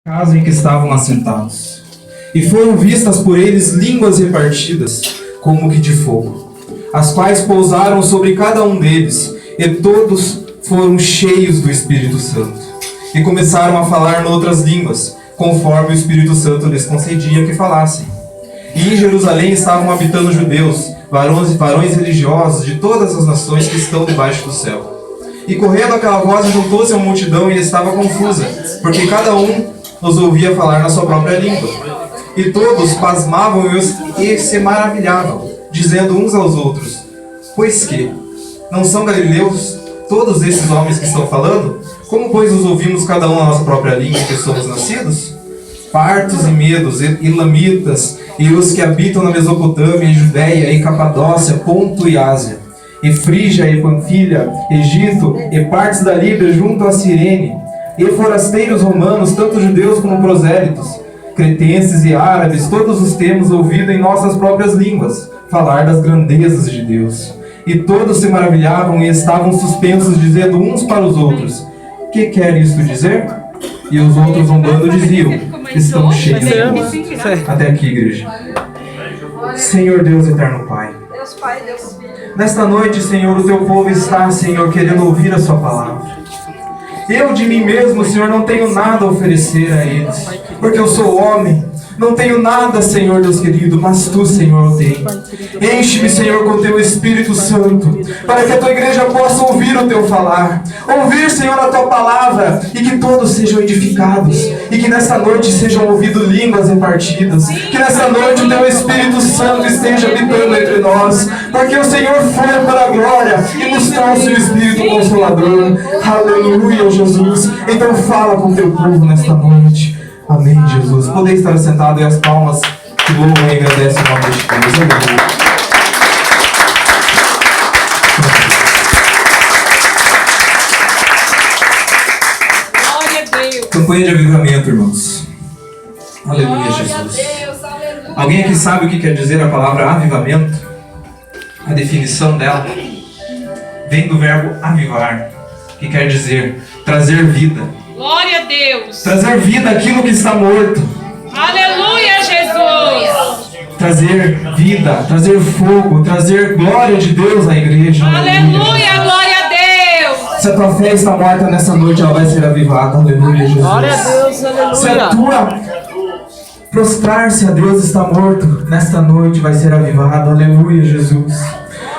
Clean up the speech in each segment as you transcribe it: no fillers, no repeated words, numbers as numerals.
casa em que estavam assentados. E foram vistas por eles línguas repartidas, como que de fogo, as quais pousaram sobre cada um deles, e todos foram cheios do Espírito Santo. E começaram a falar noutras línguas, conforme o Espírito Santo lhes concedia que falassem. E em Jerusalém estavam habitando judeus, varões religiosos de todas as nações que estão debaixo do céu. E correndo aquela voz, juntou-se a multidão e estava confusa, porque cada um os ouvia falar na sua própria língua. E todos pasmavam e se maravilhavam, dizendo uns aos outros: pois que? Não são galileus todos esses homens que estão falando? Como, pois, os ouvimos cada um na nossa própria língua que somos nascidos? Partos e medos, elamitas, e os que habitam na Mesopotâmia, e Judéia, e Capadócia, Ponto e Ásia, e Frígia, e Panfilha, Egito, e partes da Líbia junto a Cirene, e forasteiros romanos, tanto judeus como prosélitos, cretenses e árabes, todos os temos ouvido em nossas próprias línguas falar das grandezas de Deus. E todos se maravilhavam e estavam suspensos, dizendo uns para os outros: que quer isto dizer? E os outros zombando diziam: estamos cheios de Deus. Até aqui, igreja. Senhor Deus eterno Pai, Deus Pai, Deus Filho. nesta noite, Senhor, o teu povo está, Senhor, querendo ouvir a sua palavra. Eu de mim mesmo, Senhor, não tenho nada a oferecer a eles, porque eu sou homem. Não tenho nada, Senhor Deus querido, mas Tu, Senhor, o tem. Enche-me, Senhor, com Teu Espírito Santo, para que a Tua igreja possa ouvir o Teu falar, ouvir, Senhor, a Tua palavra, e que todos sejam edificados, e que nesta noite sejam ouvidas línguas repartidas, que nesta noite o Teu Espírito Santo esteja habitando entre nós, porque o Senhor foi para a glória e nos trouxe o Espírito Consolador. Aleluia, Jesus. Então fala com o Teu povo nesta noite. Amém, Jesus. Poder estar sentado e as palmas que louvam e agradecem o nome de Deus. Amém. Glória a Deus. Campanha de avivamento, irmãos. Aleluia, Glória a Jesus. Deus, aleluia. Alguém aqui sabe o que quer dizer a palavra avivamento? A definição dela vem do verbo avivar, que quer dizer trazer vida. Glória a Deus. Trazer vida àquilo que está morto. Aleluia, Jesus. Trazer vida, trazer fogo, trazer glória de Deus à igreja. Aleluia, glória a Deus. Se a tua fé está morta nessa noite, ela vai ser avivada. Aleluia, Jesus. Glória a Deus, aleluia. Se a tua prostrar-se a Deus está morto, nesta noite vai ser avivado. Aleluia, Jesus.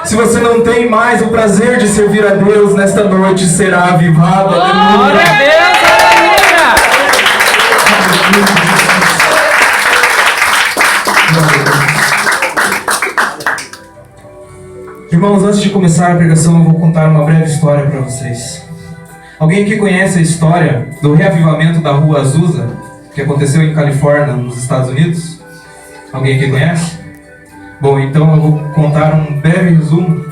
Se você não tem mais o prazer de servir a Deus, nesta noite será avivado. Glória Aleluia. a Deus, aleluia. Irmãos, antes de começar a pregação, eu vou contar uma breve história para vocês. Alguém aqui conhece a história do reavivamento da Rua Azusa, que aconteceu em Califórnia, nos Estados Unidos? Alguém aqui conhece? Bom, então eu vou contar um breve resumo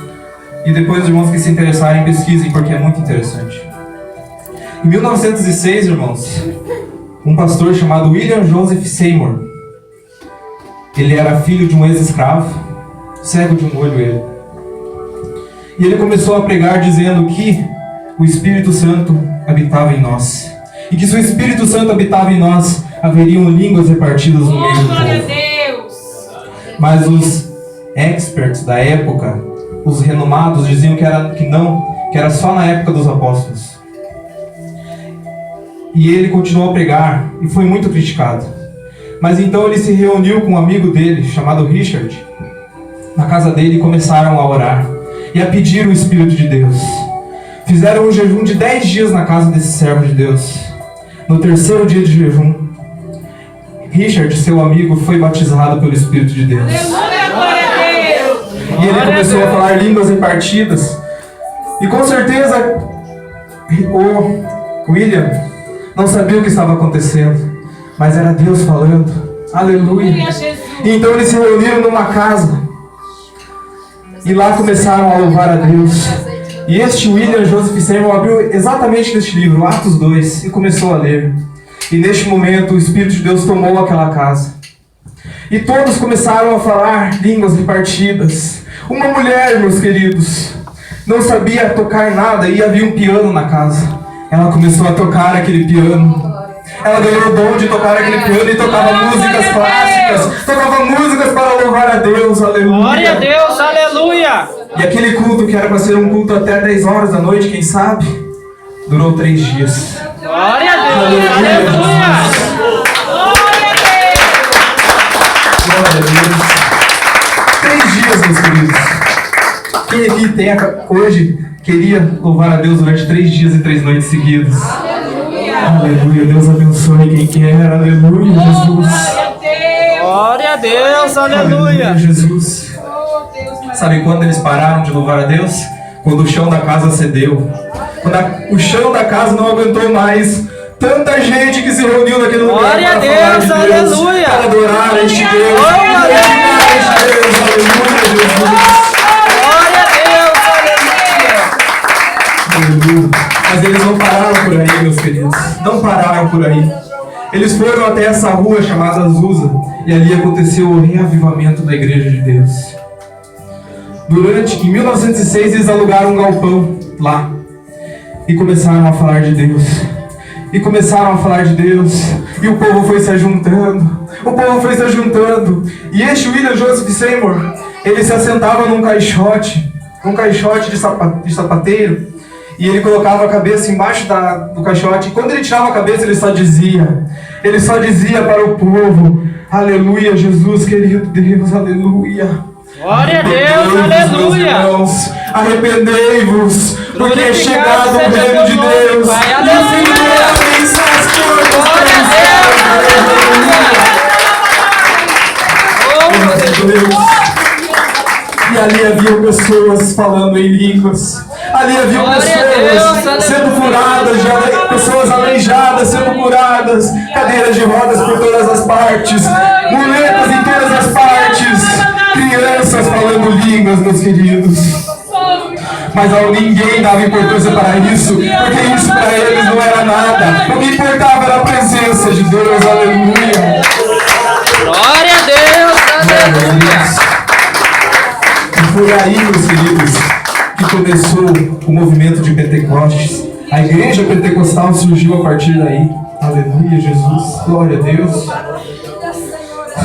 e depois os irmãos que se interessarem pesquisem, porque é muito interessante. Em 1906, irmãos, um pastor chamado William Joseph Seymour, ele era filho de um ex-escravo, cego de um olho ele. E ele começou a pregar dizendo que o Espírito Santo habitava em nós. E que se o Espírito Santo habitava em nós, haveriam línguas repartidas no meio do Glória a povo. Deus. Mas os experts da época, os renomados, diziam que era só na época dos apóstolos. E ele continuou a pregar e foi muito criticado. Mas então ele se reuniu com um amigo dele, chamado Richard, na casa dele, e começaram a orar e a pedir o Espírito de Deus. Fizeram um jejum de 10 dias na casa desse servo de Deus. No terceiro dia de jejum, Richard, seu amigo, foi batizado pelo Espírito de Deus. Aleluia, glória a Deus. E ele começou a falar línguas repartidas. E com certeza o William não sabia o que estava acontecendo, mas era Deus falando. Aleluia. Aleluia, Jesus. E então eles se reuniram numa casa e lá começaram a louvar a Deus. E este William Joseph Seymour abriu exatamente neste livro, Atos 2, e começou a ler. E neste momento o Espírito de Deus tomou aquela casa. E todos começaram a falar línguas repartidas. Uma mulher, meus queridos, não sabia tocar nada e havia um piano na casa. Ela começou a tocar aquele piano. Ela ganhou o dom de tocar aquele piano e tocava músicas clássicas, tocava músicas para louvar a Deus, aleluia. Glória a Deus, aleluia. E aquele culto que era para ser um culto até 10 horas da noite, quem sabe, durou 3 dias. Glória a Deus, aleluia. Glória a Deus. 3 dias, meus queridos. Quem aqui tem hoje queria louvar a Deus durante 3 dias e 3 noites seguidas? Aleluia. Deus abençoe quem quer. Aleluia, Jesus. Glória a Deus, aleluia. Jesus. Sabe quando eles pararam de louvar a Deus? Quando o chão da casa cedeu. Quando o chão da casa não aguentou mais. Tanta gente que se reuniu naquele lugar. Glória a para falar de Deus, aleluia. Para adorar a este Deus. Glória a Deus. Adorar a este Deus. Aleluia, Jesus. Glória a Deus, aleluia. Aleluia. Mas eles não pararam por aí, meus queridos. Não pararam por aí. Eles foram até essa rua chamada Azusa. E ali aconteceu o reavivamento da Igreja de Deus. Em 1906, eles alugaram um galpão lá. E começaram a falar de Deus. E começaram a falar de Deus. E o povo foi se ajuntando. O povo foi se ajuntando. E este William Joseph Seymour, ele se assentava num caixote de sapateiro. E ele colocava a cabeça embaixo do caixote. E quando ele tirava a cabeça, ele só dizia para o povo: aleluia, Jesus, querido Deus, aleluia. Glória a Deus, aleluia. Irmãos, arrependei-vos, porque é chegado o reino de Deus. Pai, aleluia. Glória a Deus. E ali haviam pessoas falando em línguas. Ali haviam pessoas sendo curadas, pessoas aleijadas sendo curadas, cadeiras de rodas por todas as partes, muletas em todas as partes, crianças falando línguas, meus queridos. Mas ninguém dava importância para isso, porque isso para eles não era nada. O que importava era a presença de Deus, aleluia. Glória a Deus, aleluia. E foi aí, meus queridos, que começou o movimento de Pentecostes. A igreja pentecostal surgiu a partir daí. Aleluia, Jesus. Glória a Deus.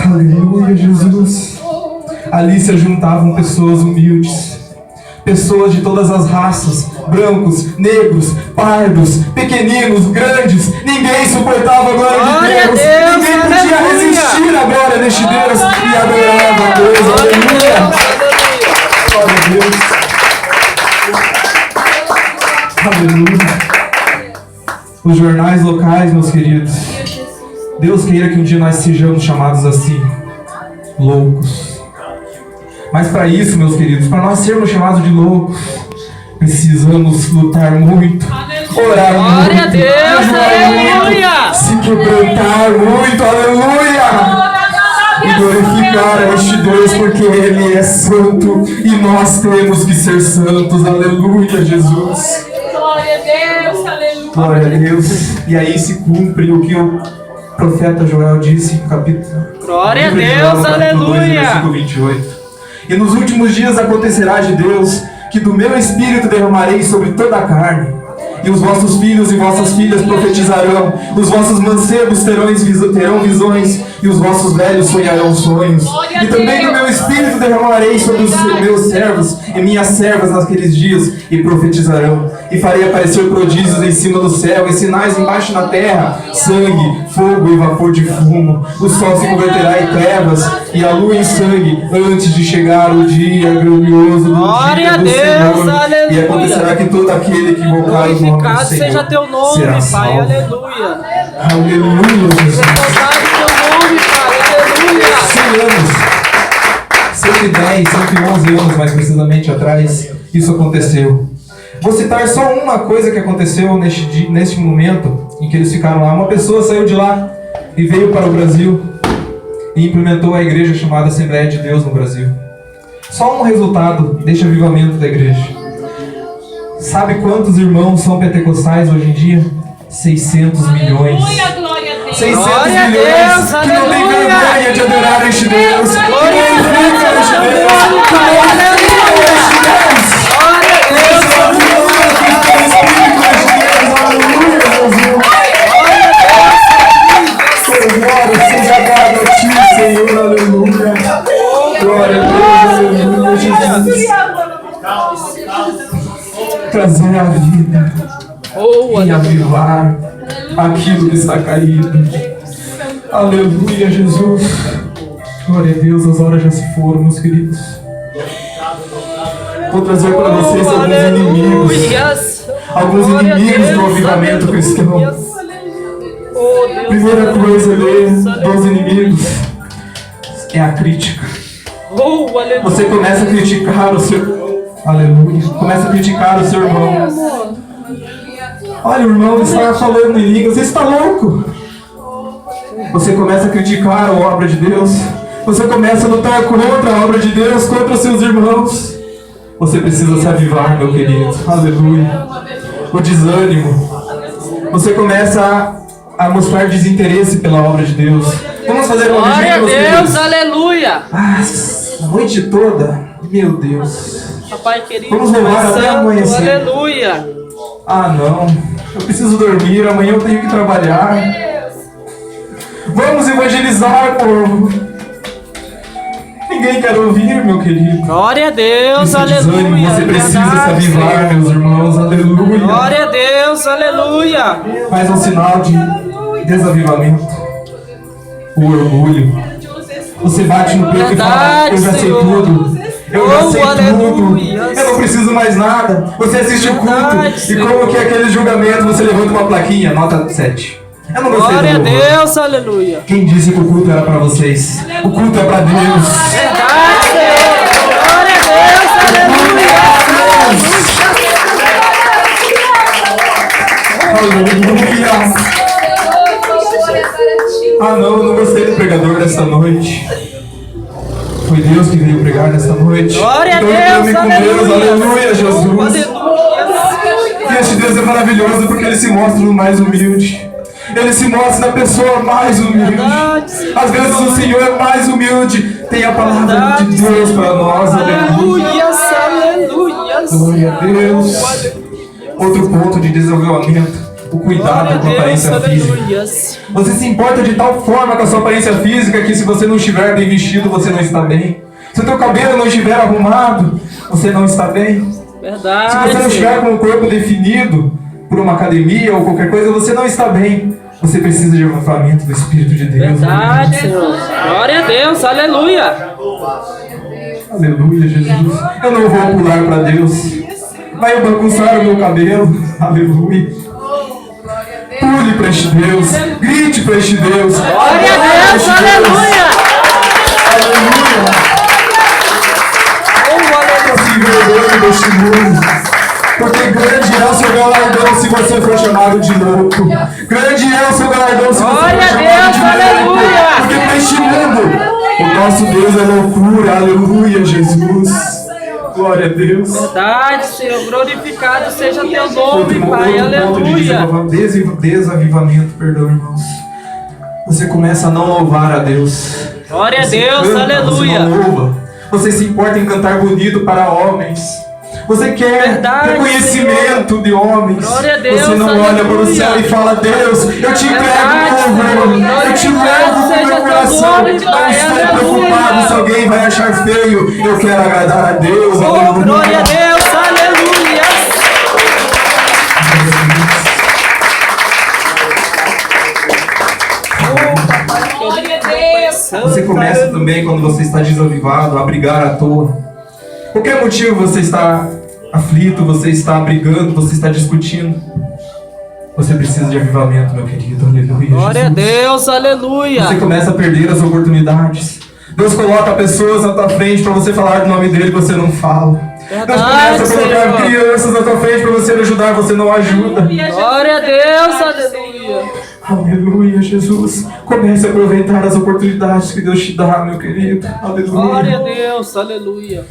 Aleluia, Jesus. Ali se juntavam pessoas humildes. Pessoas de todas as raças. Brancos, negros, pardos, pequeninos, grandes. Ninguém suportava a glória de Deus. Ninguém podia resistir à glória deste Deus. E adorava a Deus. Aleluia. Glória a Deus. Aleluia. Os jornais locais, meus queridos. Deus queira que um dia nós sejamos chamados assim, loucos. Mas para isso, meus queridos, para nós sermos chamados de loucos, precisamos lutar muito, orar muito, Glória a Deus, aleluia. Se quebrantar muito, aleluia. E glorificar a este Deus, porque Ele é santo e nós temos que ser santos, aleluia, Jesus. Glória a Deus, aleluia. Glória a Deus. E aí se cumpre o que o profeta Joel disse no capítulo. Glória a livro de Deus, Joel, capítulo 2, aleluia. versículo 28. E nos últimos dias acontecerá de Deus que do meu espírito derramarei sobre toda a carne. E os vossos filhos e vossas filhas profetizarão, os vossos mancebos terão visões, e os vossos velhos sonharão sonhos. E também do meu espírito derramarei sobre os meus servos e minhas servas naqueles dias, e profetizarão. E farei aparecer prodígios em cima do céu, e sinais embaixo na terra, sangue, fogo e vapor de fumo. O sol se converterá em trevas, e a lua em sangue, antes de chegar o dia glorioso do Glória dia a do Deus, Senhor. aleluia. E acontecerá que todo aquele que invocar o nome do Glorificado Senhor seja teu nome, será Pai, salvo. aleluia. Aleluia, Jesus. Exaltado teu nome, Pai, aleluia. 100 anos, 110, 111 anos mais precisamente atrás, isso aconteceu. Vou citar só uma coisa que aconteceu neste momento em que eles ficaram lá. Uma pessoa saiu de lá e veio para o Brasil e implementou a igreja chamada Assembleia de Deus no Brasil. Só um resultado deste avivamento da igreja. Sabe quantos irmãos são pentecostais hoje em dia? 600 milhões. Aleluia, glória a Deus. 600 Glória a milhões Deus, que não tem aleluia. vergonha de adorar este Deus. Que Glória a glorifica Deus, este Deus. aleluia, Que Pai, glorifica aleluia. este Deus. Glória a Deus, Aleluia, Jesus. glória a Deus, aleluia. reavivar aquilo que está caído. Aleluia, Jesus. Glória a Deus, as horas já se foram, meus queridos. Vou trazer para vocês alguns inimigos. Alguns inimigos do avivamento cristão. Primeira coisa dos inimigos é a crítica. Você começa a criticar o seu irmão. Aleluia. Começa a criticar o seu irmão. Olha, o irmão está falando em línguas. Você está louco? Você começa a criticar a obra de Deus. Você começa a lutar contra a obra de Deus, contra os seus irmãos. Você precisa se avivar, meu querido. Aleluia. O desânimo. Você começa a mostrar desinteresse pela obra de Deus. Vamos fazer uma Glória a Deus, aleluia. A noite toda, meu Deus. Papai querido, vamos louvar até amanhecer. Aleluia. Ah, não. Eu preciso dormir, amanhã eu tenho que trabalhar. Vamos evangelizar, povo. Ninguém quer ouvir, meu querido. Glória a Deus, Isso aleluia. Desânimo. Você precisa se avivar, meus irmãos. Aleluia. Glória a Deus, aleluia. Faz um sinal de desavivamento. O orgulho. Você bate no peito e fala, eu já sei tudo. Eu já sei tudo. Eu não preciso mais nada. Você assiste o culto e como que é aquele julgamento, você levanta uma plaquinha, nota 7. Eu não gostei. Glória a Deus, aleluia. Quem disse que o culto era para vocês? O culto é para Deus. Verdade, Senhor. Glória a Deus, Aleluia. Ah, não, eu não gostei do pregador desta noite. Foi Deus que veio pregar nesta noite. Glória a então, Deus, com Deus, aleluia, Jesus. Aleluia. E este Deus é maravilhoso porque Ele se mostra no mais humilde. Ele se mostra na pessoa mais humilde. Às vezes o Senhor é mais humilde. Tem a palavra de Deus para nós. Aleluia. Aleluia. Glória a Deus. Outro ponto de desenvolvimento. O cuidado com a aparência física. Você se importa de tal forma com a sua aparência física que se você não estiver bem vestido, você não está bem. Se o teu cabelo não estiver arrumado, você não está bem. Verdade. Se você não estiver com o corpo definido por uma academia ou qualquer coisa, você não está bem. Você precisa de avivamento do Espírito de Deus. Verdade, Senhor. Glória a Deus, aleluia. Aleluia, Jesus. Eu não vou pular para Deus. Vai bagunçar o meu cabelo. Aleluia. Pule para este Deus. Grite para este Deus. Glória a Deus, aleluia. Aleluia. Se envergonhe deste mundo. Porque grande é o seu galardão se você for chamado de louco. Grande é o seu galardão se você for chamado de louco. Porque para este mundo, o nosso Deus é loucura. Aleluia, Jesus. Glória a Deus. Verdade, Senhor. Glorificado seja teu nome, Pai. Outro ponto de desavivamento, perdão, irmãos. Você começa a não louvar a Deus. Glória a Você Deus, canta, aleluia. Você não louva. Você se importa em cantar bonito para homens. Você quer Verdade, reconhecimento Senhor. de homens. Glória a Deus, você não olha para o aleluia. céu e fala, Deus, eu te entrego Verdade, meu louvor. Eu te levo com seja meu teu coração. nome, Não Pai, estou aleluia. preocupado se alguém vai achar feio. Eu quero agradar a Deus. Oh, Aleluia. glória a Deus, aleluia. Glória a Deus. Você começa também, quando você está desavivado, a brigar à toa. Qualquer motivo você está aflito, você está brigando, você está discutindo. Você precisa de avivamento, meu querido. Aleluia. Glória a Jesus. Deus, aleluia. Você começa a perder as oportunidades. Deus coloca pessoas na tua frente para você falar do nome dele e você não fala. Deus começa a colocar Senhor. crianças na tua frente para você ajudar, você não ajuda. Glória a Deus, aleluia. Aleluia, Jesus. Comece a aproveitar as oportunidades que Deus te dá, meu querido. Glória a Aleluia. Deus, aleluia.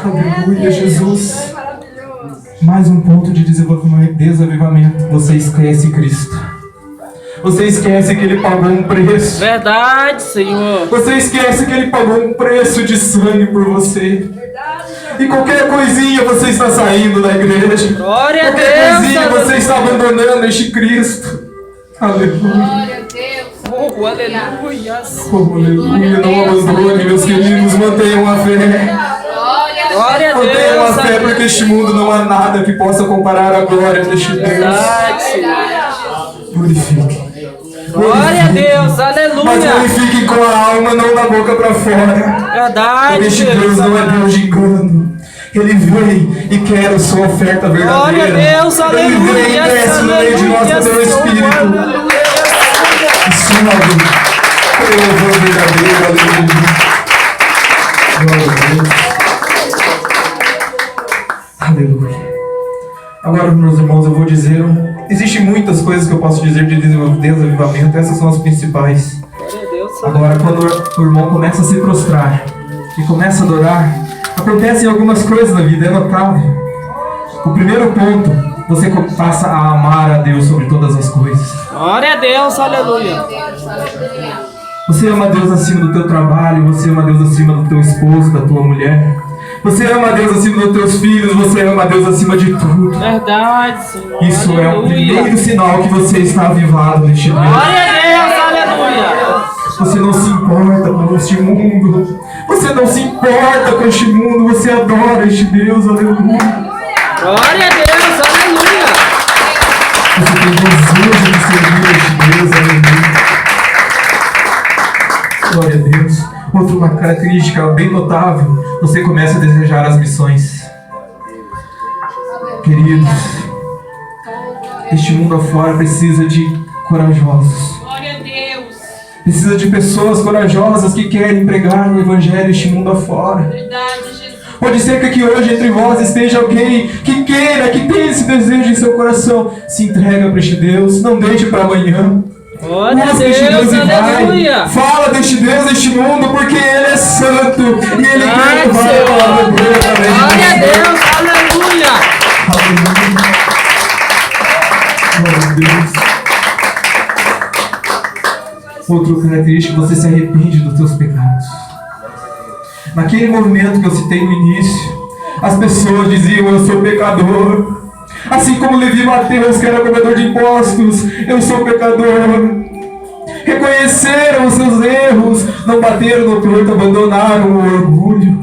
Aleluia, Jesus. Mais um ponto de desavivamento. Você esquece Cristo. Você esquece que Ele pagou um preço. Verdade, Senhor. Você esquece que Ele pagou um preço de sangue por você. E qualquer coisinha você está saindo da igreja. Glória a Qualquer Deus, coisinha você aleluia. está abandonando este Cristo. Aleluia. Glória a Deus. Oh, aleluia. Oh, aleluia. Não abandone, meus queridos. Mantenham a fé. Glória a Glória a Mantenha Deus, uma fé, porque este mundo não há nada que possa comparar a glória deste Deus. Verdade, Senhor. Glorifique. Glória a Deus, Mas aleluia. glorifique com a alma, não da boca para fora. Verdade, Este Deus não é Deus de engano. Ele vem e quer a sua oferta verdadeira. Glória a Deus, Ele aleluia. vem e desce no meio de nós pelo Espírito. E sobe o louvor verdadeiro. Aleluia. Glória a Deus. Aleluia. Agora, meus irmãos, eu vou dizer. Existem muitas coisas que eu posso dizer de desavivamento. Essas são as principais. Glória a Deus, Agora, quando o irmão começa a se prostrar e começa a adorar, acontecem algumas coisas na vida, é notável. O primeiro ponto, você passa a amar a Deus sobre todas as coisas. Glória a Deus, aleluia. Você ama a Deus acima do teu trabalho, você ama a Deus acima do teu esposo, da tua mulher. Você ama a Deus acima dos teus filhos, você ama a Deus acima de tudo. Verdade, Senhor. Isso é o Aleluia. primeiro sinal que você está avivado neste Deus. Glória a Deus, aleluia. Você não se importa com este mundo. Você não se importa com este mundo. Você adora este Deus. Aleluia. Glória a Deus, aleluia. Você tem desejo de servir este Deus. Aleluia. Glória a Deus. Outra característica bem notável. Você começa a desejar as missões. Queridos, este mundo afora precisa de corajosos. Glória a Deus. Precisa de pessoas corajosas que querem pregar o Evangelho este mundo afora. Verdade, Jesus. Pode ser que aqui hoje entre vós esteja alguém que queira, que tenha esse desejo em seu coração. Se entrega para este Deus, não deixe para amanhã. Glória a Busca este Deus, Deus e vai. aleluia. Fala deste Deus, deste mundo, porque Ele é santo e Ele quer Ai, levar a palavra dele Senhor. através de Glória a você. Deus, aleluia. Aleluia. Glória a Deus. Outra característica, você se arrepende dos seus pecados. Naquele movimento que eu citei no início, as pessoas diziam: eu sou pecador. Assim como Levi Mateus, que era cobrador de impostos, eu sou pecador. Reconheceram os seus erros, não bateram no peito, abandonaram o orgulho,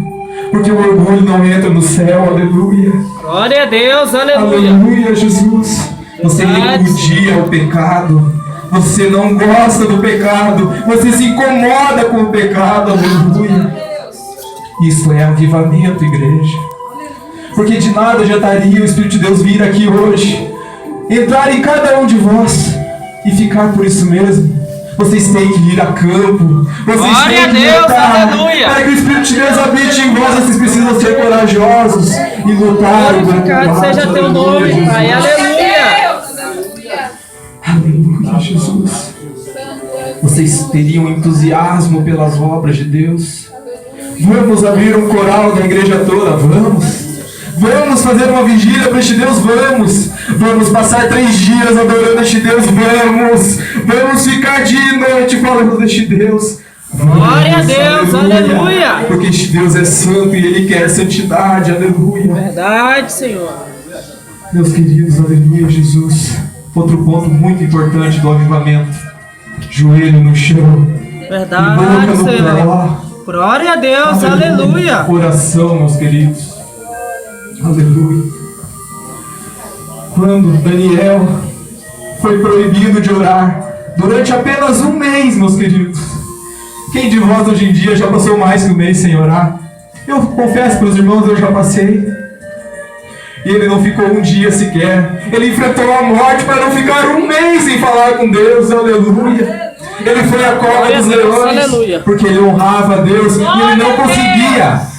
porque o orgulho não entra no céu. Aleluia. Glória a Deus, aleluia. Aleluia, Jesus. Você repudia o pecado. Você não gosta do pecado. Você se incomoda com o pecado. Aleluia. Isso é avivamento, igreja. Porque de nada adiantaria o Espírito de Deus vir aqui hoje, entrar em cada um de vós e ficar por isso mesmo. Vocês têm que ir a campo. Vocês Glória têm a que Deus, lutar. aleluia. Para que o Espírito de Deus habite em vós, vocês precisam ser corajosos e lutar. Glorificado seja teu nome, Pai, aleluia. Aleluia, Jesus. Vocês teriam entusiasmo pelas obras de Deus. Vamos abrir um coral da igreja toda, vamos. Vamos fazer uma vigília para este Deus, vamos. Vamos passar 3 dias adorando este Deus, vamos. Vamos ficar dia e noite falando deste Deus. Glória a Deus, aleluia. Porque este Deus é santo e Ele quer santidade, aleluia. Verdade, Senhor. Meus queridos, aleluia, Jesus. Outro ponto muito importante do avivamento: joelho no chão, Verdade, boca no Senhor. pó. Glória a Deus, aleluia. Oração, meus queridos. Aleluia. Quando Daniel foi proibido de orar durante apenas 1 mês, meus queridos. Quem de vós hoje em dia já passou mais que 1 mês sem orar? Eu confesso para os irmãos, eu já passei. E ele não ficou 1 dia sequer. Ele enfrentou a morte para não ficar 1 mês sem falar com Deus. Aleluia. Ele foi à cova dos leões, aleluia. porque ele honrava a Deus. E ele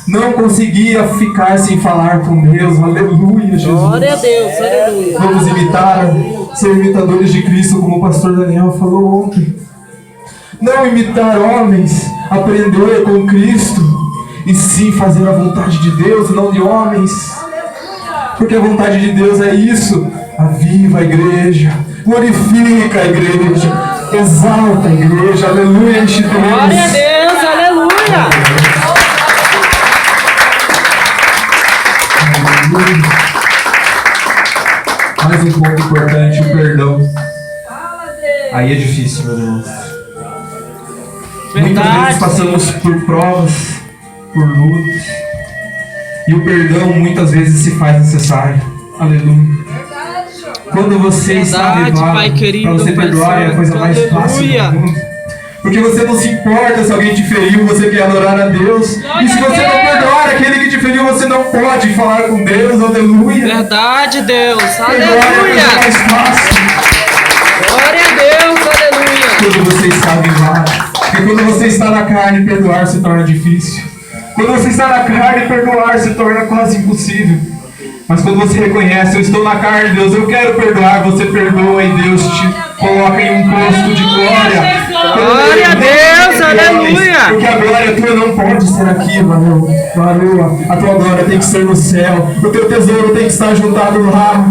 não conseguia ficar sem falar com Deus. Aleluia, Jesus. Glória a Deus, aleluia. Vamos imitar, ser imitadores de Cristo, como o pastor Daniel falou ontem. Não imitar homens, aprender com Cristo, e sim fazer a vontade de Deus e não de homens. Porque a vontade de Deus é isso. Aviva a igreja, glorifica a igreja, exalta a igreja. Aleluia, este Deus. Glória a Deus, aleluia. Mais um ponto importante: o perdão. Aí é difícil, meus irmãos. Muitas vezes passamos por provas, por lutas, E o perdão muitas vezes se faz necessário. Aleluia. Quando você está Verdade, avivado, Pai querido, para você Pai perdoar é a coisa santo. mais fácil Aleluia. do mundo. Porque você não se importa se alguém te feriu, você quer adorar a Deus. E se você não perdoar aquele que te feriu, você não pode falar com Deus. Aleluia. Verdade, Deus. Perdoar é a coisa Aleluia. mais fácil. Glória a Deus. Aleluia. Quando você está avivado. Porque quando você está na carne, perdoar se torna difícil. Quando você está na carne, perdoar se torna quase impossível. Mas quando você reconhece, eu estou na carne, Deus, eu quero perdoar, você perdoa e Deus te coloca em um posto de glória. Glória a Deus, aleluia. Porque a glória tua não pode ser aqui, varão. A tua glória tem que ser no céu. O teu tesouro tem que estar juntado lá.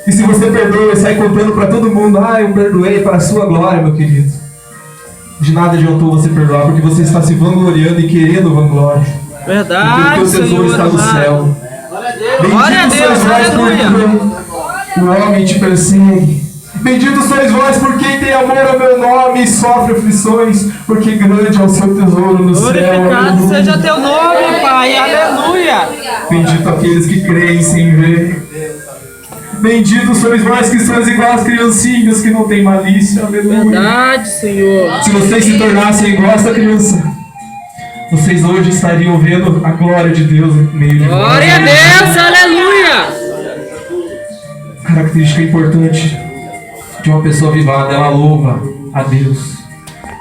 E se você perdoa e sai contando para todo mundo, eu perdoei para a sua glória, meu querido. De nada adiantou você perdoar, porque você está se vangloriando e querendo vanglória. Verdade, Porque o teu tesouro Senhor está no amado. céu. Glória a Bendito Deus, sois vós aleluia. porque o homem te persegue. Bendito sois vós por quem tem amor ao meu nome e sofre aflições, porque grande é o seu tesouro no céu. Glorificado Aleluia. seja teu nome, Pai. Aleluia. Bendito aqueles que creem sem ver. Bendito sois vós que sois igual às criancinhas que não têm malícia. Aleluia. Verdade, Senhor. Se vocês se tornassem igual a essa criança, vocês hoje estariam vendo a glória de Deus no meio de vós. Glória a Deus. Aleluia. Característica importante de uma pessoa avivada, ela louva a Deus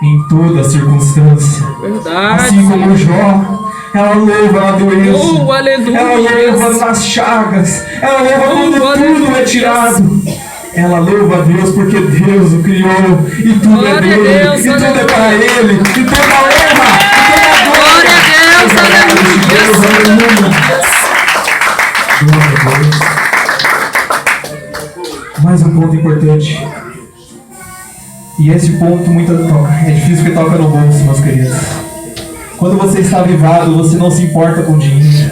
em toda circunstância. Verdade. Assim como Jó, ela louva na doença, Aleluia. ela louva nas chagas, ela louva quando tudo é tirado. Ela louva a Deus porque Deus o criou e tudo Glória é a dele, Deus, e tudo é aleluia. para ele, e toda a honra, e toda a Glória a Deus. Aleluia. glória a Deus. Mais um ponto importante. E esse ponto é difícil porque toca no bolso, meus queridos. Quando você está avivado, você não se importa com dinheiro.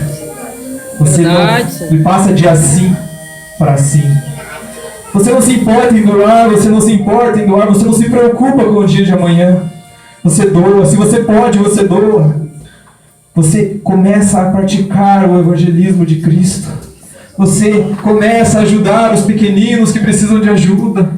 Você Verdade. não passa de assim para assim. Você não se importa em doar, você não se importa em doar, você não se preocupa com o dia de amanhã. Você doa, se você pode, você doa. Você começa a praticar o evangelismo de Cristo. Você começa a ajudar os pequeninos que precisam de ajuda.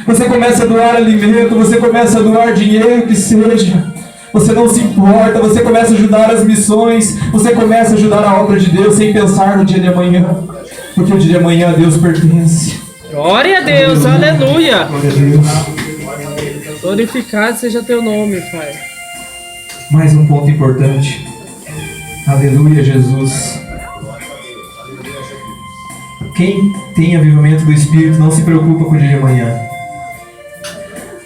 Você começa a doar alimento, você começa a doar dinheiro que seja. Você não se importa, você começa a ajudar as missões, você começa a ajudar a obra de Deus sem pensar no dia de amanhã. Porque o dia de amanhã a Deus pertence. Glória a Deus. Aleluia. Glória a Deus. Glorificado seja teu nome, Pai. Mais um ponto importante. Aleluia, Jesus. Quem tem avivamento do Espírito não se preocupa com o dia de amanhã.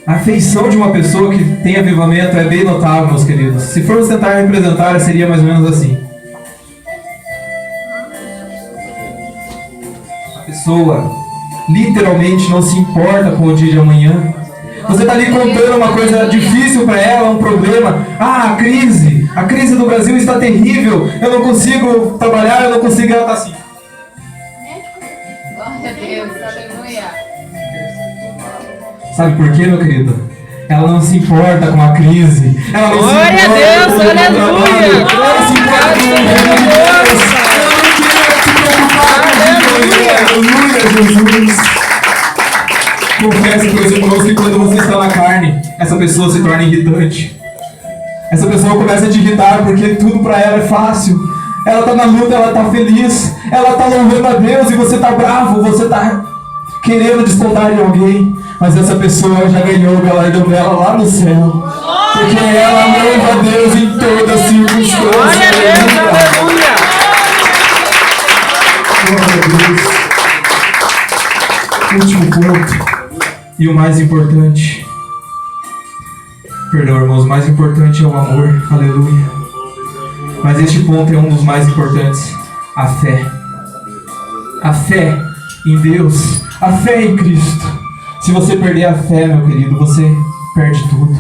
A afeição de uma pessoa que tem avivamento é bem notável, meus queridos. Se formos tentar representar, seria mais ou menos assim. A pessoa literalmente não se importa com o dia de amanhã. Você está ali contando uma coisa difícil para ela, um problema. A crise do Brasil está terrível. Eu não consigo trabalhar, eu não consigo. Ela está assim. Glória a Deus, aleluia. Sabe por quê, meu querido? Ela não se importa com a crise. Ela não Glória se a importa Deus, com o aleluia. trabalho. Ela se importa com o reino de Deus. Ela não quer se preocupar com o Aleluia, Jesus. Confesso para os irmãos que quando você está na carne, essa pessoa se torna irritante. Essa pessoa começa a te irritar porque tudo para ela é fácil. Ela está na luta, ela está feliz, ela está louvando a Deus e você está bravo, você está querendo descontar em alguém. Mas essa pessoa já ganhou o galardão dela lá no céu. Porque ela louva a Deus em todas as circunstâncias. Glória a Deus. Aleluia. Glória a Deus. Último ponto. E o mais importante. Perdão, irmãos, o mais importante é o amor. Aleluia. Mas este ponto é um dos mais importantes. A fé. A fé em Deus. A fé em Cristo. Se você perder a fé, meu querido, você perde tudo.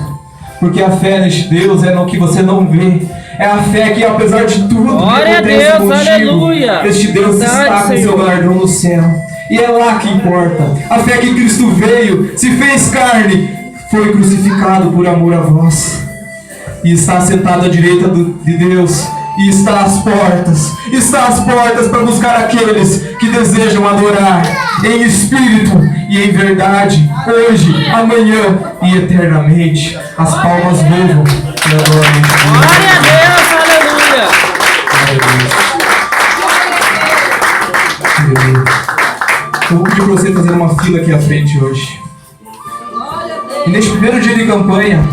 Porque a fé neste Deus é no que você não vê. É a fé que, apesar de tudo Glória que a acontece Deus, contigo, aleluia. este Deus Verdade, está com Senhor. seu galardão no céu. E é lá que importa. A fé que Cristo veio, se fez carne, foi crucificado por amor a vós. E está sentado à direita de Deus, e está às portas para buscar aqueles que desejam adorar em espírito e em verdade, hoje, amanhã e eternamente. As palmas louvam e adoram. Glória a Deus, aleluia. Eu vou pedir para você fazer uma fila aqui à frente hoje. E neste primeiro dia de campanha,